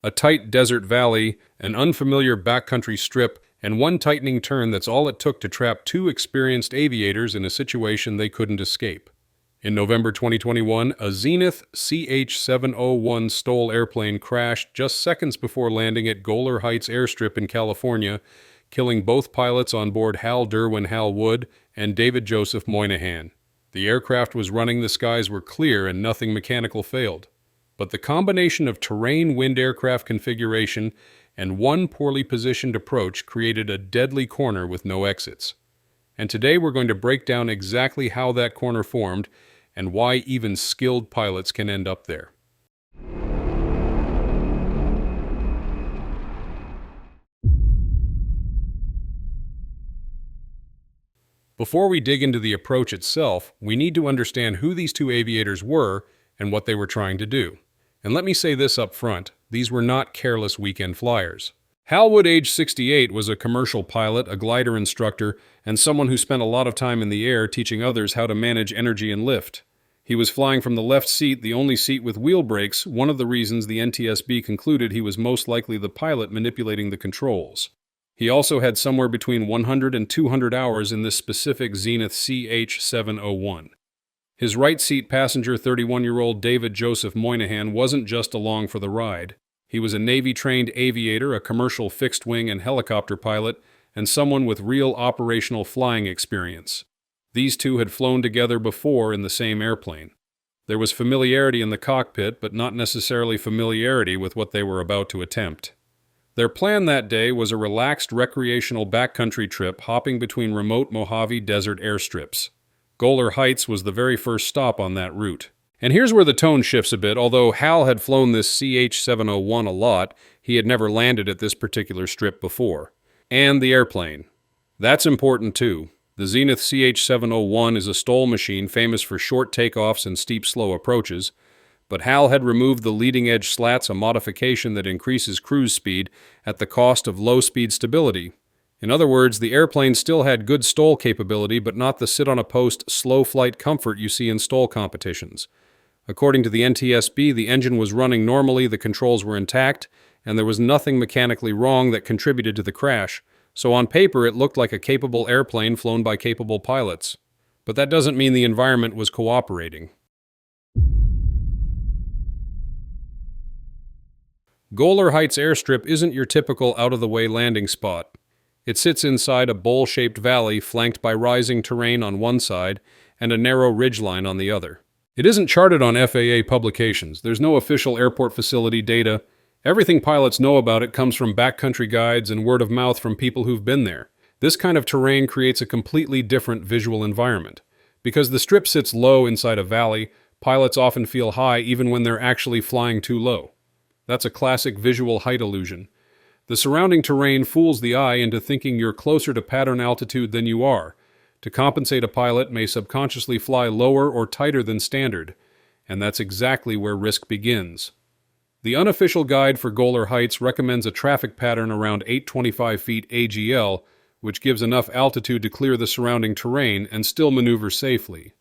A tight desert valley, an unfamiliar backcountry strip, and one tightening turn that's all it took to trap two experienced aviators in a situation they couldn't escape. In November 2021, a Zenith CH-701 STOL airplane crashed just seconds before landing at Goler Heights Airstrip in California, killing both pilots on board Hal Derwin and David Joseph Moynihan. The aircraft was running, the skies were clear, and nothing mechanical failed. But the combination of terrain, wind, aircraft configuration, and one poorly positioned approach created a deadly corner with no exits. And today we're going to break down exactly how that corner formed and why even skilled pilots can end up there. Before we dig into the approach itself, we need to understand who these two aviators were and what they were trying to do. And let me say this up front, these were not careless weekend flyers. Hal Wood, age 68, was a commercial pilot, a glider instructor, and someone who spent a lot of time in the air teaching others how to manage energy and lift. He was flying from the left seat, the only seat with wheel brakes, one of the reasons the NTSB concluded he was most likely the pilot manipulating the controls. He also had somewhere between 100 and 200 hours in this specific Zenith CH-701. His right seat passenger, 31-year-old David Joseph Moynihan, wasn't just along for the ride. He was a Navy-trained aviator, a commercial fixed-wing and helicopter pilot, and someone with real operational flying experience. These two had flown together before in the same airplane. There was familiarity in the cockpit, but not necessarily familiarity with what they were about to attempt. Their plan that day was a relaxed recreational backcountry trip hopping between remote Mojave Desert airstrips. Goler Heights was the very first stop on that route. And here's where the tone shifts a bit. Although Hal had flown this CH-701 a lot, he had never landed at this particular strip before. And the airplane. That's important too. The Zenith CH-701 is a STOL machine famous for short takeoffs and steep, slow approaches, but Hal had removed the leading-edge slats, a modification that increases cruise speed at the cost of low-speed stability. In other words, the airplane still had good STOL capability, but not the sit-on-a-post, slow-flight comfort you see in STOL competitions. According to the NTSB, the engine was running normally, the controls were intact, and there was nothing mechanically wrong that contributed to the crash. So on paper, it looked like a capable airplane flown by capable pilots. But that doesn't mean the environment was cooperating. Goler Heights Airstrip isn't your typical out-of-the-way landing spot. It sits inside a bowl-shaped valley flanked by rising terrain on one side and a narrow ridgeline on the other. It isn't charted on FAA publications. There's no official airport facility data. Everything pilots know about it comes from backcountry guides and word of mouth from people who've been there. This kind of terrain creates a completely different visual environment. Because the strip sits low inside a valley, pilots often feel high even when they're actually flying too low. That's a classic visual height illusion. The surrounding terrain fools the eye into thinking you're closer to pattern altitude than you are. To compensate, a pilot may subconsciously fly lower or tighter than standard, and that's exactly where risk begins. The unofficial guide for Goler Heights recommends a traffic pattern around 825 feet AGL, which gives enough altitude to clear the surrounding terrain and still maneuver safely.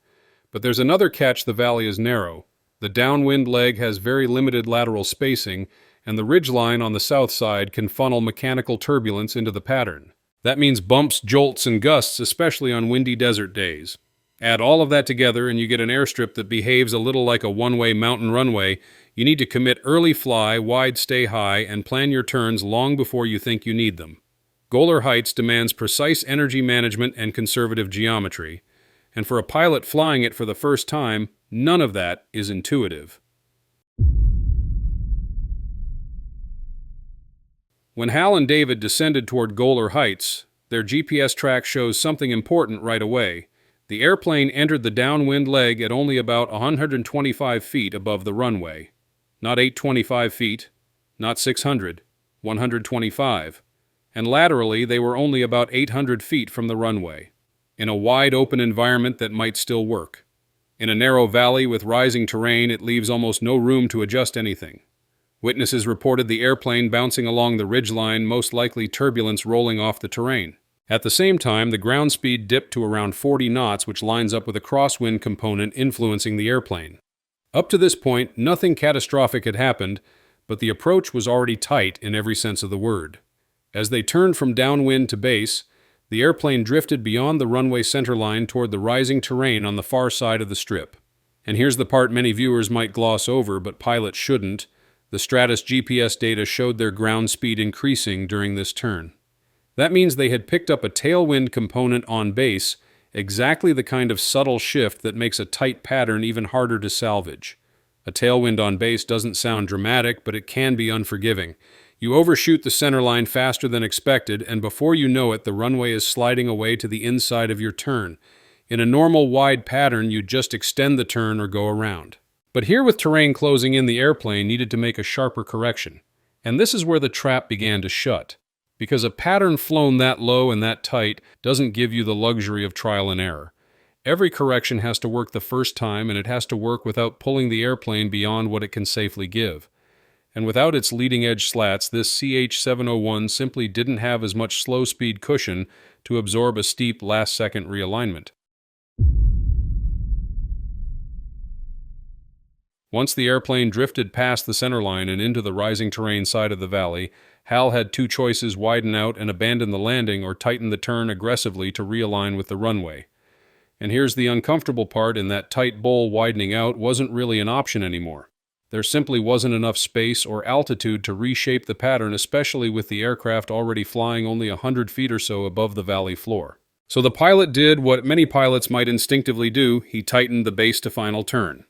But there's another catch: the valley is narrow. The downwind leg has very limited lateral spacing, and the ridgeline on the south side can funnel mechanical turbulence into the pattern. That means bumps, jolts, and gusts, especially on windy desert days. Add all of that together and you get an airstrip that behaves a little like a one-way mountain runway. You need to commit early fly, wide stay high, and plan your turns long before you think you need them. Goler Heights demands precise energy management and conservative geometry. And for a pilot flying it for the first time, none of that is intuitive. When Hal and David descended toward Goler Heights, their GPS track shows something important right away. The airplane entered the downwind leg at only about 125 feet above the runway. Not 825 feet, not 600, 125. And laterally, they were only about 800 feet from the runway. In a wide open environment that might still work. In a narrow valley with rising terrain, it leaves almost no room to adjust anything. Witnesses reported the airplane bouncing along the ridgeline, most likely turbulence rolling off the terrain. At the same time, the ground speed dipped to around 40 knots, which lines up with a crosswind component influencing the airplane. Up to this point, nothing catastrophic had happened, but the approach was already tight in every sense of the word. As they turned from downwind to base, the airplane drifted beyond the runway centerline toward the rising terrain on the far side of the strip. And here's the part many viewers might gloss over, but pilots shouldn't. The Stratus GPS data showed their ground speed increasing during this turn. That means they had picked up a tailwind component on base, exactly the kind of subtle shift that makes a tight pattern even harder to salvage. A tailwind on base doesn't sound dramatic, but it can be unforgiving. You overshoot the centerline faster than expected, and before you know it, the runway is sliding away to the inside of your turn. In a normal wide pattern, you'd just extend the turn or go around. But here, with terrain closing in, the airplane needed to make a sharper correction. And this is where the trap began to shut. Because a pattern flown that low and that tight doesn't give you the luxury of trial and error. Every correction has to work the first time, and it has to work without pulling the airplane beyond what it can safely give. And without its leading-edge slats, this CH-701 simply didn't have as much slow-speed cushion to absorb a steep last-second realignment. Once the airplane drifted past the centerline and into the rising terrain side of the valley, Hal had two choices: widen out and abandon the landing, or tighten the turn aggressively to realign with the runway. And here's the uncomfortable part: in that tight bowl, widening out wasn't really an option anymore. There simply wasn't enough space or altitude to reshape the pattern, especially with the aircraft already flying only 100 feet or so above the valley floor. So the pilot did what many pilots might instinctively do: he tightened the base to final turn.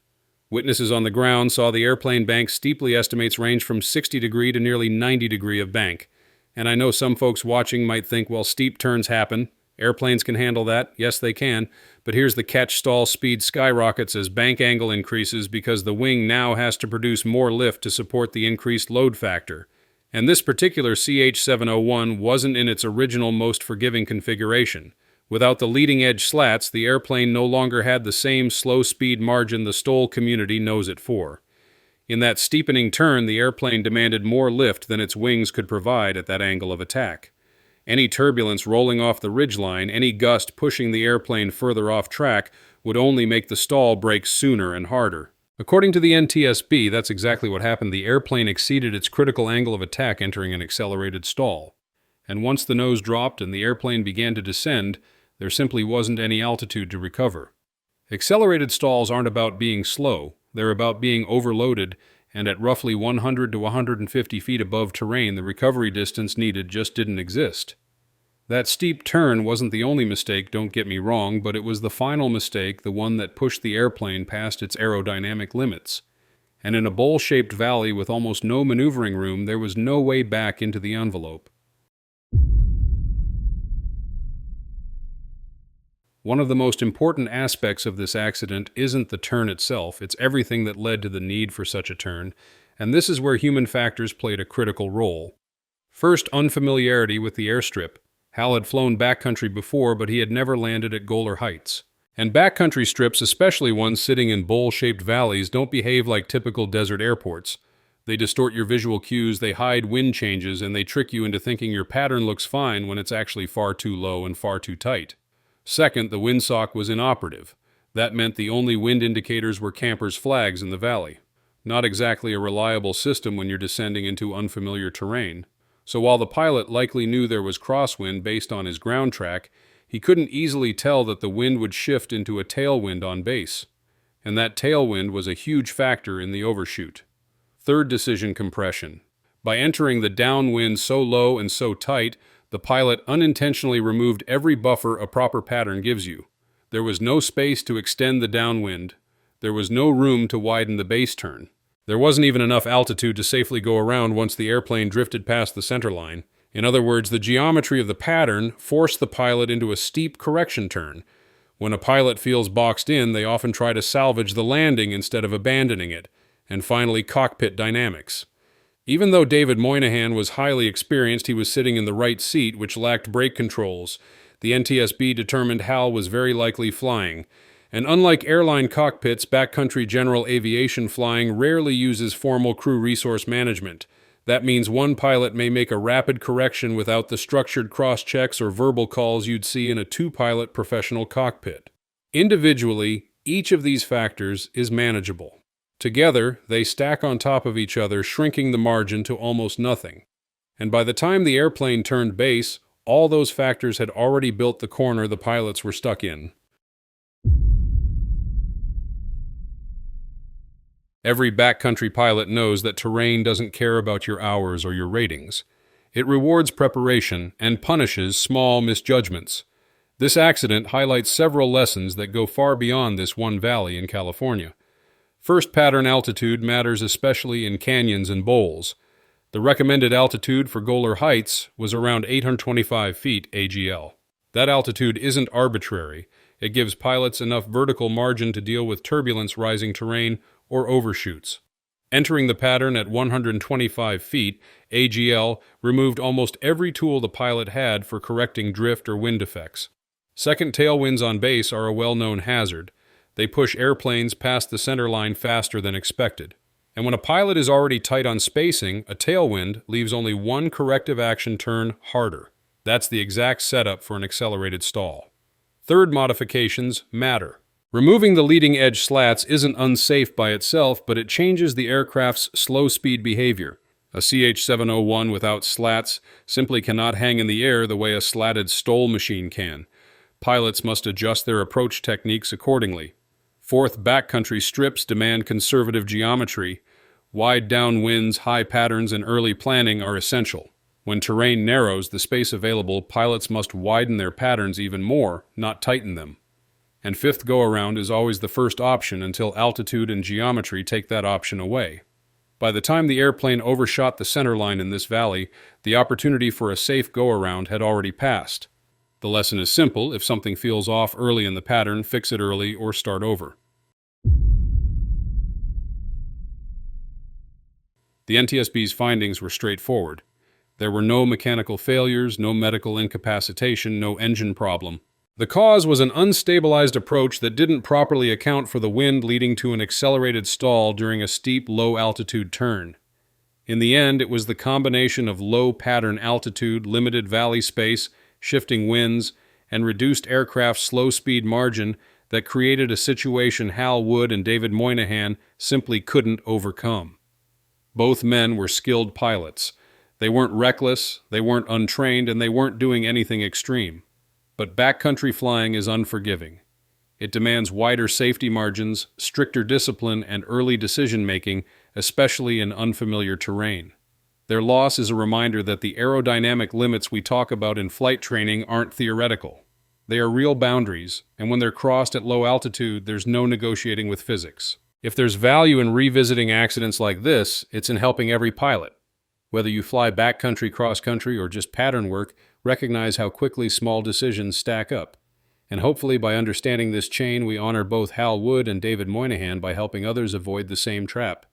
Witnesses on the ground saw the airplane bank steeply estimates range from 60 degree to nearly 90 degree of bank. And I know some folks watching might think, well, steep turns happen. Airplanes can handle that. Yes, they can. But here's the catch: stall speed skyrockets as bank angle increases because the wing now has to produce more lift to support the increased load factor. And this particular CH-701 wasn't in its original most forgiving configuration. Without the leading-edge slats, the airplane no longer had the same slow-speed margin the STOL community knows it for. In that steepening turn, the airplane demanded more lift than its wings could provide at that angle of attack. Any turbulence rolling off the ridgeline, any gust pushing the airplane further off track, would only make the stall break sooner and harder. According to the NTSB, that's exactly what happened. The airplane exceeded its critical angle of attack, entering an accelerated stall. And once the nose dropped and the airplane began to descend, there simply wasn't any altitude to recover. Accelerated stalls aren't about being slow. They're about being overloaded, and at roughly 100 to 150 feet above terrain, the recovery distance needed just didn't exist. That steep turn wasn't the only mistake, don't get me wrong, but it was the final mistake, the one that pushed the airplane past its aerodynamic limits. And in a bowl-shaped valley with almost no maneuvering room, there was no way back into the envelope. One of the most important aspects of this accident isn't the turn itself, it's everything that led to the need for such a turn, and this is where human factors played a critical role. First, unfamiliarity with the airstrip. Hal had flown backcountry before, but he had never landed at Goler Heights. And backcountry strips, especially ones sitting in bowl-shaped valleys, don't behave like typical desert airports. They distort your visual cues, they hide wind changes, and they trick you into thinking your pattern looks fine when it's actually far too low and far too tight. Second, the windsock was inoperative. That meant the only wind indicators were campers' flags in the valley. Not exactly a reliable system when you're descending into unfamiliar terrain. So while the pilot likely knew there was crosswind based on his ground track, he couldn't easily tell that the wind would shift into a tailwind on base. And that tailwind was a huge factor in the overshoot. Third decision: compression. By entering the downwind so low and so tight, the pilot unintentionally removed every buffer a proper pattern gives you. There was no space to extend the downwind. There was no room to widen the base turn. There wasn't even enough altitude to safely go around once the airplane drifted past the centerline. In other words, the geometry of the pattern forced the pilot into a steep correction turn. When a pilot feels boxed in, they often try to salvage the landing instead of abandoning it. And finally, cockpit dynamics. Even though David Moynihan was highly experienced, he was sitting in the right seat, which lacked brake controls. The NTSB determined Hal was very likely flying. And unlike airline cockpits, backcountry general aviation flying rarely uses formal crew resource management. That means one pilot may make a rapid correction without the structured cross-checks or verbal calls you'd see in a two-pilot professional cockpit. Individually, each of these factors is manageable. Together, they stack on top of each other, shrinking the margin to almost nothing. And by the time the airplane turned base, all those factors had already built the corner the pilots were stuck in. Every backcountry pilot knows that terrain doesn't care about your hours or your ratings. It rewards preparation and punishes small misjudgments. This accident highlights several lessons that go far beyond this one valley in California. First, pattern altitude matters especially in canyons and bowls. The recommended altitude for Goler Heights was around 825 feet AGL. That altitude isn't arbitrary. It gives pilots enough vertical margin to deal with turbulence, rising terrain, or overshoots. Entering the pattern at 125 feet, AGL removed almost every tool the pilot had for correcting drift or wind effects. Second, tailwinds on base are a well-known hazard. They push airplanes past the center line faster than expected. And when a pilot is already tight on spacing, a tailwind leaves only one corrective action turn harder. That's the exact setup for an accelerated stall. Third, modifications matter. Removing the leading edge slats isn't unsafe by itself, but it changes the aircraft's slow speed behavior. A CH-701 without slats simply cannot hang in the air the way a slatted STOL machine can. Pilots must adjust their approach techniques accordingly. Fourth, backcountry strips demand conservative geometry. Wide downwinds, high patterns, and early planning are essential. When terrain narrows the space available, pilots must widen their patterns even more, not tighten them. And fifth, go-around is always the first option until altitude and geometry take that option away. By the time the airplane overshot the center line in this valley, the opportunity for a safe go-around had already passed. The lesson is simple: if something feels off early in the pattern, fix it early or start over. The NTSB's findings were straightforward. There were no mechanical failures, no medical incapacitation, no engine problem. The cause was an unstabilized approach that didn't properly account for the wind, leading to an accelerated stall during a steep, low-altitude turn. In the end, it was the combination of low pattern altitude, limited valley space, shifting winds, and reduced aircraft slow-speed margin that created a situation Hal Wood and David Moynihan simply couldn't overcome. Both men were skilled pilots. They weren't reckless, they weren't untrained, and they weren't doing anything extreme. But backcountry flying is unforgiving. It demands wider safety margins, stricter discipline, and early decision-making, especially in unfamiliar terrain. Their loss is a reminder that the aerodynamic limits we talk about in flight training aren't theoretical. They are real boundaries, and when they're crossed at low altitude, there's no negotiating with physics. If there's value in revisiting accidents like this, it's in helping every pilot. Whether you fly backcountry, cross-country, or just pattern work, recognize how quickly small decisions stack up. And hopefully by understanding this chain, we honor both Hal Wood and David Moynihan by helping others avoid the same trap.